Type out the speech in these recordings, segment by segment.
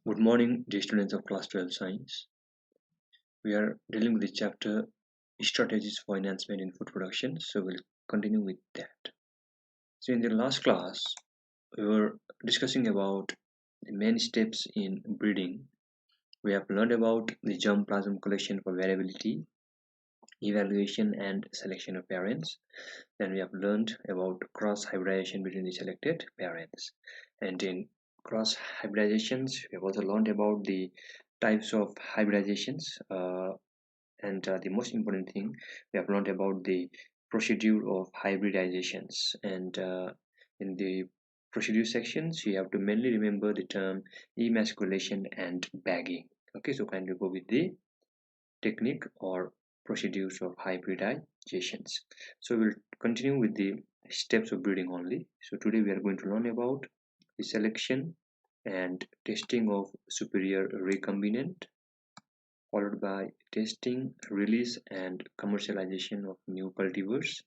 Good morning, dear students of class 12 science. We are dealing with the chapter strategies for enhancement in food production, so we'll continue with that. So in the last class, we were discussing about the main steps in breeding. We have learned about the germplasm collection for variability, evaluation and selection of parents. Then we have learned about cross hybridization between the selected parents. And in cross hybridizations, we have also learned about the types of hybridizations. And the most important thing, we have learned about the procedure of hybridizations. And in the procedure sections, you have to mainly remember the term emasculation and bagging. Okay, so kindly go with the technique or procedures of hybridizations. So we'll continue with the steps of breeding only. So today we are going to learn about the selection and testing of superior recombinant, followed by testing, release and commercialization of new cultivars,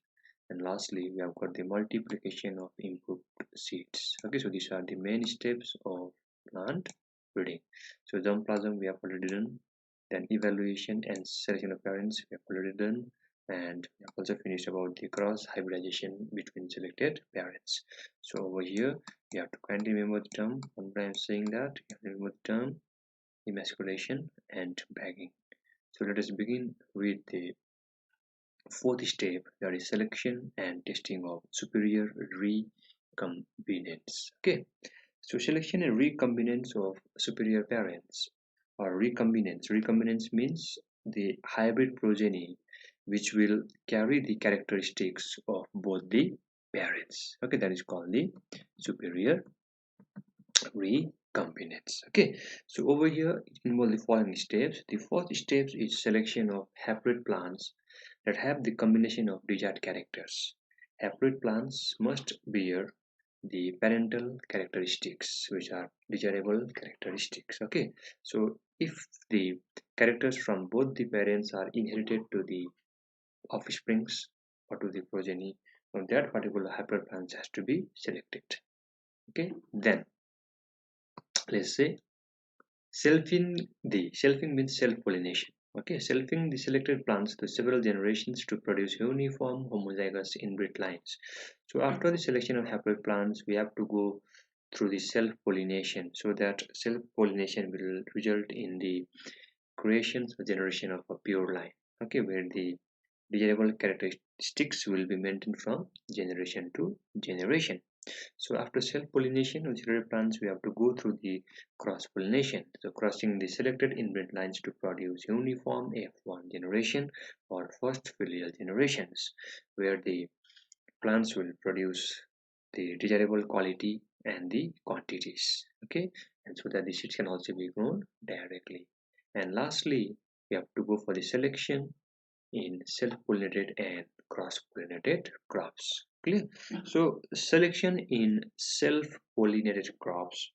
and lastly we have got the multiplication of improved seeds. Okay, so these are the main steps of plant breeding. So germplasm we have already done, then evaluation and selection of parents we have already done, and we have also finished about the cross hybridization between selected parents. So over here you have to kindly remember the term. When I'm saying that, you have to remember the term emasculation and bagging. So let us begin with the fourth step, that is selection and testing of superior recombinants. Okay, so selection and recombinants of superior parents or recombinants. Recombinants means the hybrid progeny which will carry the characteristics of both the parents. Okay, that is called the superior recombinants. Okay, so over here it involves the following steps. The fourth step is selection of haploid plants that have the combination of desired characters. Haploid plants must bear the parental characteristics, which are desirable characteristics. Okay, so if the characters from both the parents are inherited to the offsprings or to the progeny, then that particular haploid plant has to be selected. Okay, then let's say selfing means self-pollination. Okay, selfing the selected plants to several generations to produce uniform homozygous inbred lines. So after the selection of haploid plants, we have to go through the self-pollination. So that self-pollination will result in the creation or generation of a pure line. Okay, where the desirable characteristics will be maintained from generation to generation. So after self-pollination of cereal plants, we have to go through the cross-pollination. So crossing the selected inbred lines to produce uniform F1 generation or first filial generations, where the plants will produce the desirable quality and the quantities. Okay, and so that the seeds can also be grown directly. And lastly, we have to go for the selection in self-pollinated and cross-pollinated crops. Clear? So selection in self-pollinated crops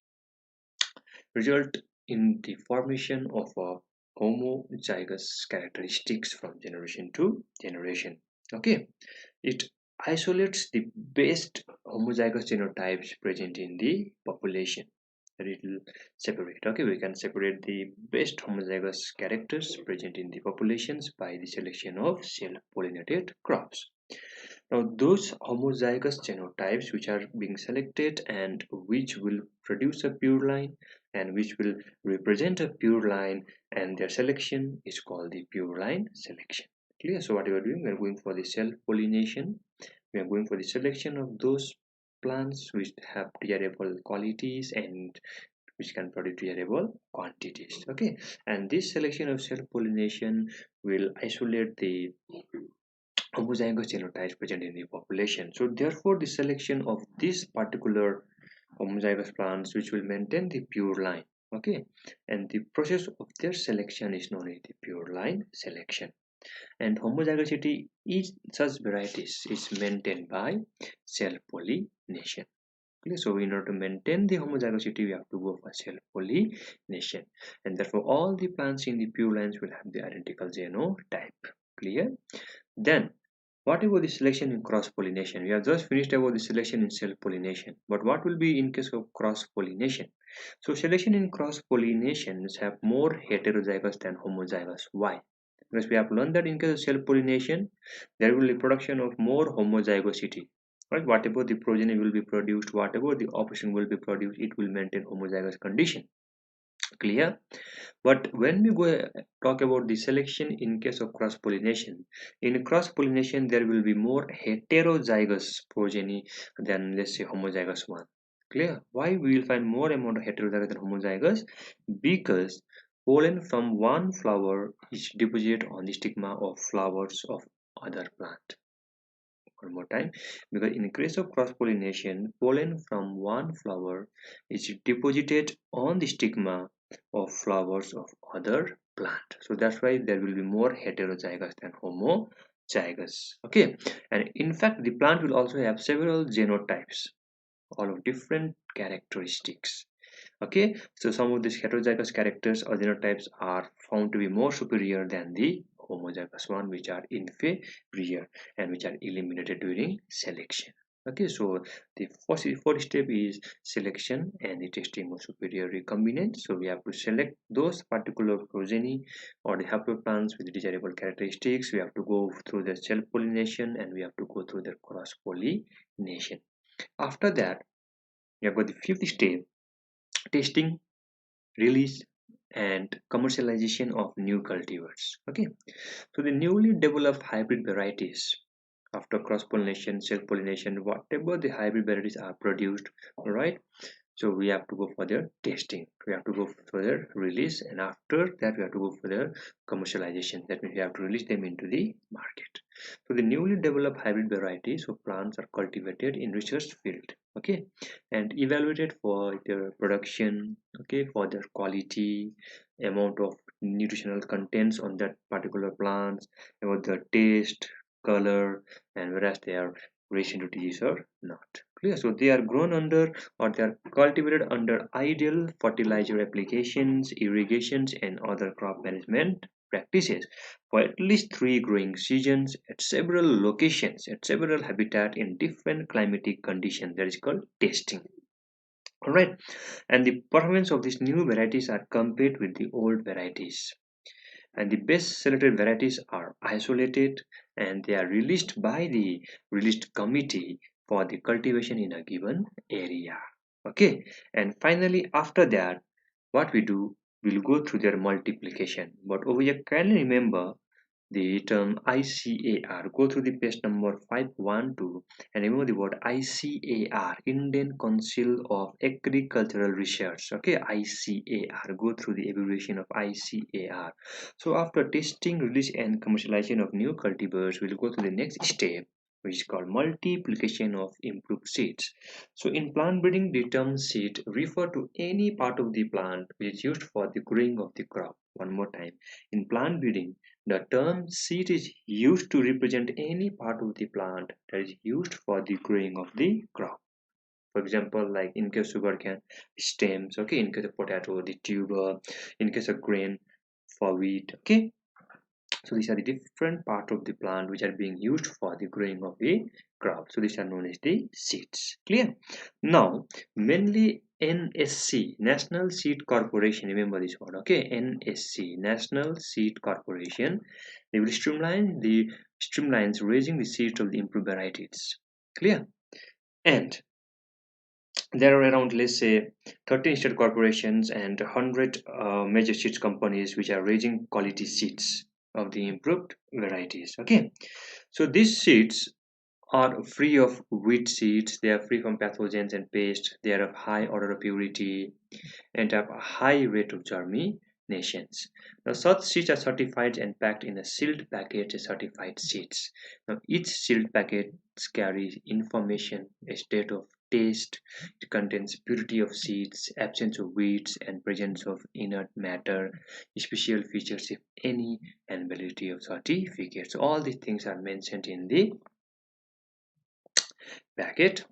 result in the formation of a homozygous characteristics from generation to generation. Okay, it isolates the best homozygous genotypes present in the population. That it will separate. Okay, we can separate the best homozygous characters present in the populations by the selection of self-pollinated crops. Now, those homozygous genotypes which are being selected and which will produce a pure line and which will represent a pure line, and their selection is called the pure line selection. Clear? So what we are doing, we are going for the self-pollination. We are going for the selection of those plants which have desirable qualities and which can produce desirable quantities. Okay, and this selection of self-pollination will isolate the homozygous genotypes present in the population. So therefore the selection of this particular homozygous plants which will maintain the pure line, okay, and the process of their selection is known as the pure line selection. And homozygosity in such varieties is maintained by self-pollination. Okay, so in order to maintain the homozygosity, we have to go for self-pollination, and therefore all the plants in the pure lines will have the identical genotype. Clear? Then What about the selection in cross pollination? We have just finished about the selection in self pollination, but what will be in case of cross pollination? So selection in cross pollinations have more heterozygous than homozygous. Why? Because we have learned that in case of self pollination there will be production of more homozygosity, right? Whatever the progeny will be produced, whatever the offspring will be produced, it will maintain homozygous condition. Clear? But when we go talk about the selection in case of cross pollination, in cross pollination there will be more heterozygous progeny than, let's say, homozygous one. Clear? Why we will find more amount of heterozygous than homozygous? Because pollen from one flower is deposited on the stigma of flowers of other plant. One more time, because in case of cross pollination, pollen from one flower is deposited on the stigma of flowers of other plant. So that's why there will be more heterozygous than homozygous. Okay, and in fact the plant will also have several genotypes, all of different characteristics. Okay, so some of these heterozygous characters or genotypes are found to be more superior than the homozygous one, which are inferior and which are eliminated during selection. Okay, so the fourth step is selection and the testing of superior recombinant. So we have to select those particular progeny or the haploplants with desirable characteristics. We have to go through the self pollination and we have to go through the cross pollination. After that, we have got the fifth step: testing, release, and commercialization of new cultivars. Okay, so the newly developed hybrid varieties, after cross pollination, self pollination, whatever the hybrid varieties are produced, all right, so we have to go for their testing, we have to go for their release, and after that we have to go for their commercialization. That means we have to release them into the market. So the newly developed hybrid varieties of plants are cultivated in research field, okay, and evaluated for their production, okay, for their quality, amount of nutritional contents on that particular plants, about the taste, color, and whereas they are resistant to disease or not. Clear? So they are grown under or they are cultivated under ideal fertilizer applications, irrigations, and other crop management practices for at least 3 growing seasons at several locations, at several habitat in different climatic conditions. That is called testing. All right, and the performance of these new varieties are compared with the old varieties, and the best selected varieties are isolated and they are released by the released committee for the cultivation in a given area. Okay, and finally after that what we do, we'll go through their multiplication. But over here kindly remember the term ICAR. Go through the page number 512 and remember the word ICAR, Indian Council of Agricultural Research. Okay, ICAR. Go through the abbreviation of ICAR. So after testing, release, and commercialization of new cultivars, we'll go to the next step, which is called multiplication of improved seeds. So in plant breeding, the term seed refer to any part of the plant which is used for the growing of the crop. One more time. In plant breeding, the term seed is used to represent any part of the plant that is used for the growing of the crop. For example, like in case of sugarcane, stems, okay, in case of potato, the tuber, in case of grain, for wheat, okay. So these are the different parts of the plant which are being used for the growing of the crop. So these are known as the seeds. Clear? Now, mainly NSC, National Seed Corporation, remember this word, okay? NSC, National Seed Corporation, they will streamlines raising the seeds of the improved varieties. Clear? And there are around, let's say, 13 state corporations and 100 major seeds companies which are raising quality seeds of the improved varieties. Okay, so these seeds are free of weed seeds, they are free from pathogens and pests, they are of high order of purity and have a high rate of germinations. Now such seeds are certified and packed in a sealed package as certified seeds. Now each sealed packet carries information, a state of taste, it contains purity of seeds, absence of weeds, and presence of inert matter, special features if any, and validity of certificates. So all these things are mentioned in the packet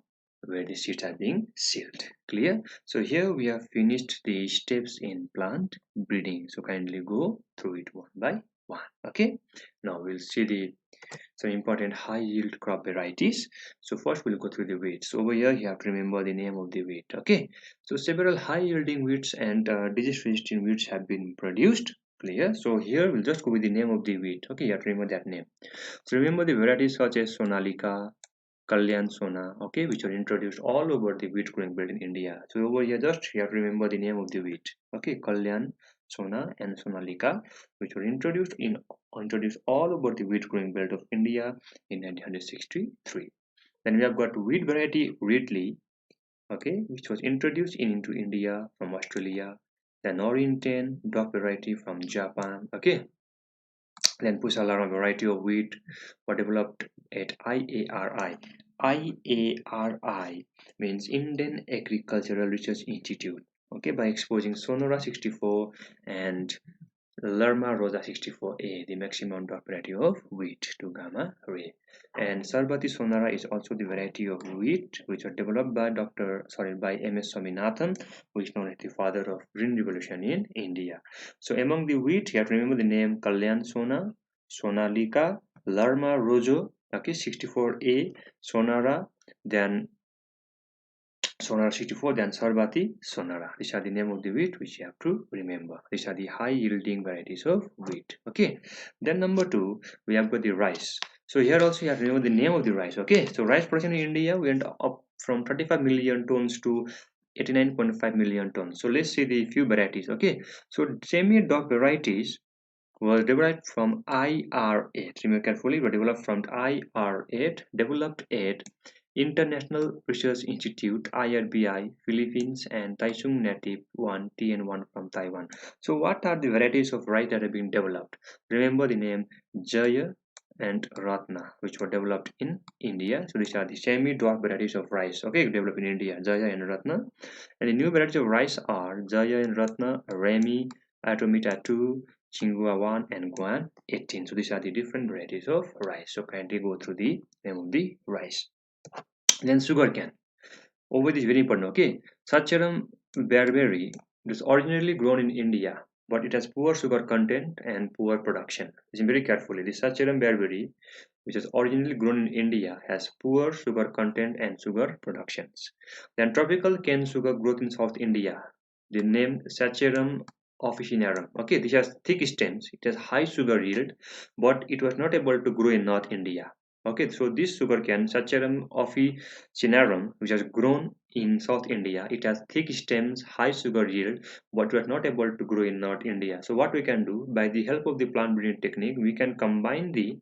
where the seeds are being sealed. Clear? So here we have finished the steps in plant breeding. So kindly go through it one by one. Okay, now we'll see the some important high yield crop varieties. So first we'll go through the wheats. So over here you have to remember the name of the wheat. Okay, so several high yielding wheats and disease resistant wheats have been produced. Clear? So here we'll just go with the name of the wheat. Okay, you have to remember that name. So remember the varieties such as Sonalika, Kalyan Sona, okay, which were introduced all over the wheat growing belt in India. So over here, just you have to remember the name of the wheat, okay, Kalyan Sona and Sonalika, which were introduced all over the wheat growing belt of India in 1963. Then we have got wheat variety Wheatley, okay, which was introduced into India from Australia. Then Oriental dog variety from Japan, okay. Then Pusala variety of wheat were developed at IARI. IARI means Indian Agricultural Research Institute. Okay, by exposing Sonora 64 and Lerma Rosa 64A, the maximum drop variety of wheat to gamma ray. And Sarbati Sonara is also the variety of wheat which was developed by by M.S. Swaminathan, who is known as the father of Green Revolution in India. So among the wheat, you have to remember the name Kalyan Sona, Sonalika, Lerma Rojo, okay, 64A, Sonara, then Sonara 64, then Sarbati Sonara. These are the name of the wheat which you have to remember. These are the high yielding varieties of wheat. Okay. Then number two, we have got the rice. So here also you have to remember the name of the rice. Okay. So rice production in India went up from 35 million tons to 89.5 million tons. So let's see the few varieties. Okay. So semi-dog varieties was developed from IR8. Remember carefully, were developed from IR8, developed at International Research Institute IRBI Philippines and Taisung Native 1 TN1 from Taiwan. So what are the varieties of rice that have been developed? Remember the name Jaya and Ratna, which were developed in India. So these are the semi-dwarf varieties of rice, okay, developed in India, Jaya and Ratna. And the new varieties of rice are Jaya and Ratna, Remy, Atomita 2, Chingua 1 and Guan 18. So these are the different varieties of rice. So kindly go through the name of the rice. Then sugarcane. Over this very important, okay. Sacharam barberry is originally grown in India, but it has poor sugar content and poor production. Listen very carefully. The Sacharam barberry, which is originally grown in India, has poor sugar content and sugar productions. Then tropical cane sugar growth in South India. The name Sacharum officinarum. Okay, this has thick stems. It has high sugar yield, but it was not able to grow in North India. Okay, so this sugar cane, Sacharum officinarum, which has grown in South India, it has thick stems, high sugar yield, but was not able to grow in North India. So what we can do, by the help of the plant breeding technique, we can combine the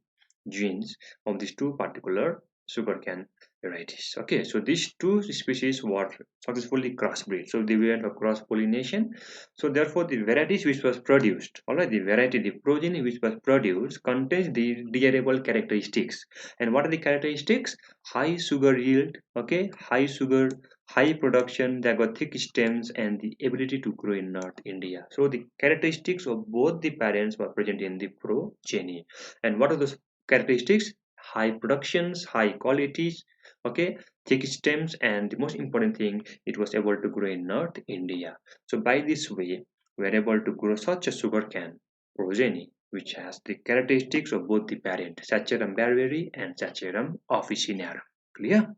genes of these two particular sugarcane varieties. Okay, so these two species were successfully crossbreed. So they went for cross pollination. So therefore, the varieties which was produced, all right, the progeny which was produced contains the desirable characteristics. And what are the characteristics? High sugar yield, okay, high sugar, high production, they got thick stems, and the ability to grow in North India. So the characteristics of both the parents were present in the progeny. And what are those characteristics? High productions, high qualities, okay, thick stems, and the most important thing, it was able to grow in North India. So by this way, we are able to grow such a sugarcane progeny which has the characteristics of both the parent, Sacharum barberry and Sacharum officinarum. Clear?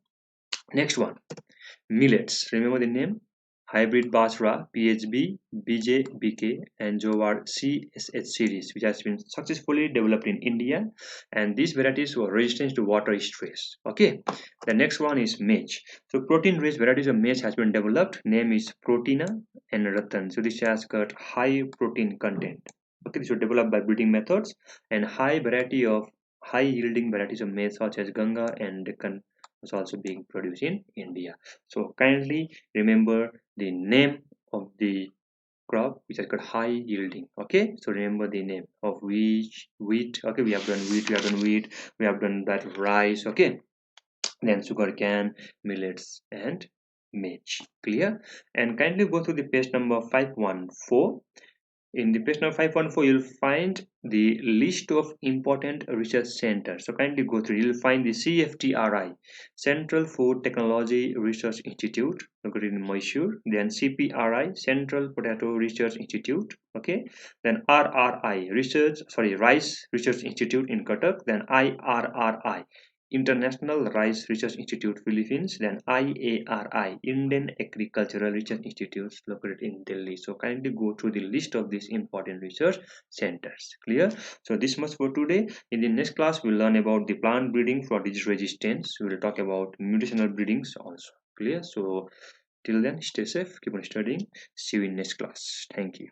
Next one, millets. Remember the name? Hybrid Basra, PHB, BJ, BK, and Jowar CSH series, which has been successfully developed in India, and these varieties were resistant to water stress. Okay, the next one is maize. So protein-rich varieties of maize has been developed. Name is Proteina and Ratan. So this has got high protein content. Okay, these were developed by breeding methods, and high yielding varieties of maize such as Ganga and Deccan was also being produced in India. So kindly remember the name of the crop which has got high yielding. Okay, so remember the name of wheat. Okay, we have done wheat, we have done that rice. Okay, then sugarcane, millets, and maize. Clear? And kindly go through the page number 514. In the page number 514, you'll find the list of important research centers. So kindly go through. You'll find the CFTRI, Central Food Technology Research Institute, located in Mysore. Then CPRI, Central Potato Research Institute. Okay. Then Rice Research Institute in Cuttack. Then IRRI, International Rice Research Institute, Philippines. Then IARI, Indian Agricultural Research Institutes, located in Delhi. So kindly go through the list of these important research centers. Clear? So this much for today. In the next class, we'll learn about the plant breeding for disease resistance. We will talk about mutational breedings also. Clear? So till then, stay safe, keep on studying. See you in next class. Thank you.